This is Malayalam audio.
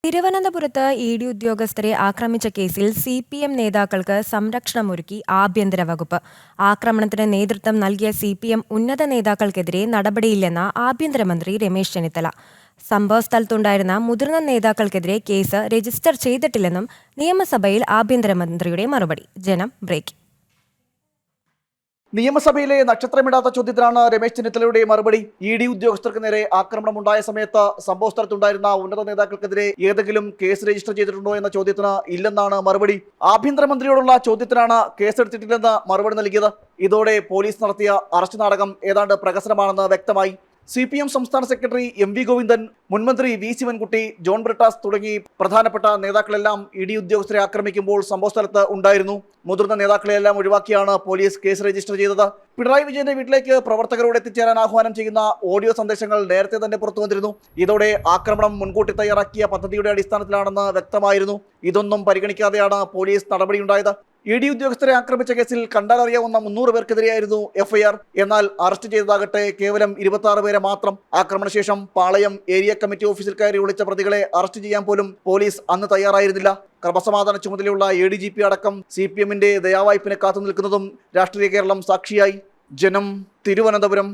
തിരുവനന്തപുരത്ത് ഇ.ഡി. ഉദ്യോഗസ്ഥരെ ആക്രമിച്ച കേസിൽ CPM നേതാക്കൾക്ക് സംരക്ഷണമൊരുക്കി ആഭ്യന്തര വകുപ്പ്. ആക്രമണത്തിന് നേതൃത്വം നൽകിയ CPM ഉന്നത നേതാക്കൾക്കെതിരെ നടപടിയില്ലെന്ന് ആഭ്യന്തരമന്ത്രി രമേശ് ചെന്നിത്തല. സംഭവസ്ഥലത്തുണ്ടായിരുന്ന മുതിർന്ന നേതാക്കൾക്കെതിരെ കേസ് രജിസ്റ്റർ ചെയ്തിട്ടില്ലെന്നും നിയമസഭയിൽ ആഭ്യന്തരമന്ത്രിയുടെ മറുപടി. ജനം ബ്രേക്ക്. നിയമസഭയിലെ നക്ഷത്രമിടാത്ത ചോദ്യത്തിനാണ് രമേശ് ചെന്നിത്തലയുടെ മറുപടി. ഇ.ഡി. ഉദ്യോഗസ്ഥർക്ക് നേരെ ആക്രമണമുണ്ടായ സമയത്ത് സംഭവസ്ഥലത്തുണ്ടായിരുന്ന ഉന്നത നേതാക്കൾക്കെതിരെ ഏതെങ്കിലും കേസ് രജിസ്റ്റർ ചെയ്തിട്ടുണ്ടോ എന്ന ചോദ്യത്തിന് ഇല്ലെന്നാണ് മറുപടി. ആഭ്യന്തരമന്ത്രിയോടുള്ള ചോദ്യത്തിനാണ് കേസെടുത്തിട്ടില്ലെന്ന് മറുപടി നൽകിയത്. ഇതോടെ പോലീസ് നടത്തിയ അറസ്റ്റ് നാടകം ഏതാണ്ട് പ്രഹസനമാണെന്ന് വ്യക്തമായി. CPM സംസ്ഥാന സെക്രട്ടറി MV ഗോവിന്ദൻ, മുൻമന്ത്രി V ശിവൻകുട്ടി, ജോൺ ബ്രിട്ടാസ് തുടങ്ങി പ്രധാനപ്പെട്ട നേതാക്കളെല്ലാം ഇ.ഡി. ഉദ്യോഗസ്ഥരെ ആക്രമിക്കുമ്പോൾ സംഭവസ്ഥലത്ത് ഉണ്ടായിരുന്നു. മുതിർന്ന നേതാക്കളെല്ലാം ഒഴിവാക്കിയാണ് പോലീസ് കേസ് രജിസ്റ്റർ ചെയ്തത്. പിണറായി വിജയന്റെ വീട്ടിലേക്ക് പ്രവർത്തകരോട് എത്തിച്ചേരാൻ ആഹ്വാനം ചെയ്യുന്ന ഓഡിയോ സന്ദേശങ്ങൾ നേരത്തെ തന്നെ പുറത്തു വന്നിരുന്നു. ഇതോടെ ആക്രമണം മുൻകൂട്ടി തയ്യാറാക്കിയ പദ്ധതിയുടെ അടിസ്ഥാനത്തിലാണെന്ന് വ്യക്തമായിരുന്നു. ഇതൊന്നും പരിഗണിക്കാതെയാണ് പോലീസ് നടപടിയുണ്ടായത്. ഇ.ഡി. ഉദ്യോഗസ്ഥരെ ആക്രമിച്ച കേസിൽ കണ്ടാലറിയാവുന്ന 300 പേർക്കെതിരെയായിരുന്നു FIR. എന്നാൽ അറസ്റ്റ് ചെയ്തതാകട്ടെ കേവലം 26 പേരെ മാത്രം. ആക്രമണശേഷം പാളയം ഏരിയ കമ്മിറ്റി ഓഫീസിൽ കയറി ഒളിച്ച പ്രതികളെ അറസ്റ്റ് ചെയ്യാൻ പോലും പോലീസ് അന്ന് തയ്യാറായിരുന്നില്ല. ക്രമസമാധാന ചുമതലയുള്ള ADGP അടക്കം CPMന്റെ ദയാവായ്പിനെ കാത്തുനിൽക്കുന്നതും രാഷ്ട്രീയ കേരളം സാക്ഷിയായി. ജനം, തിരുവനന്തപുരം.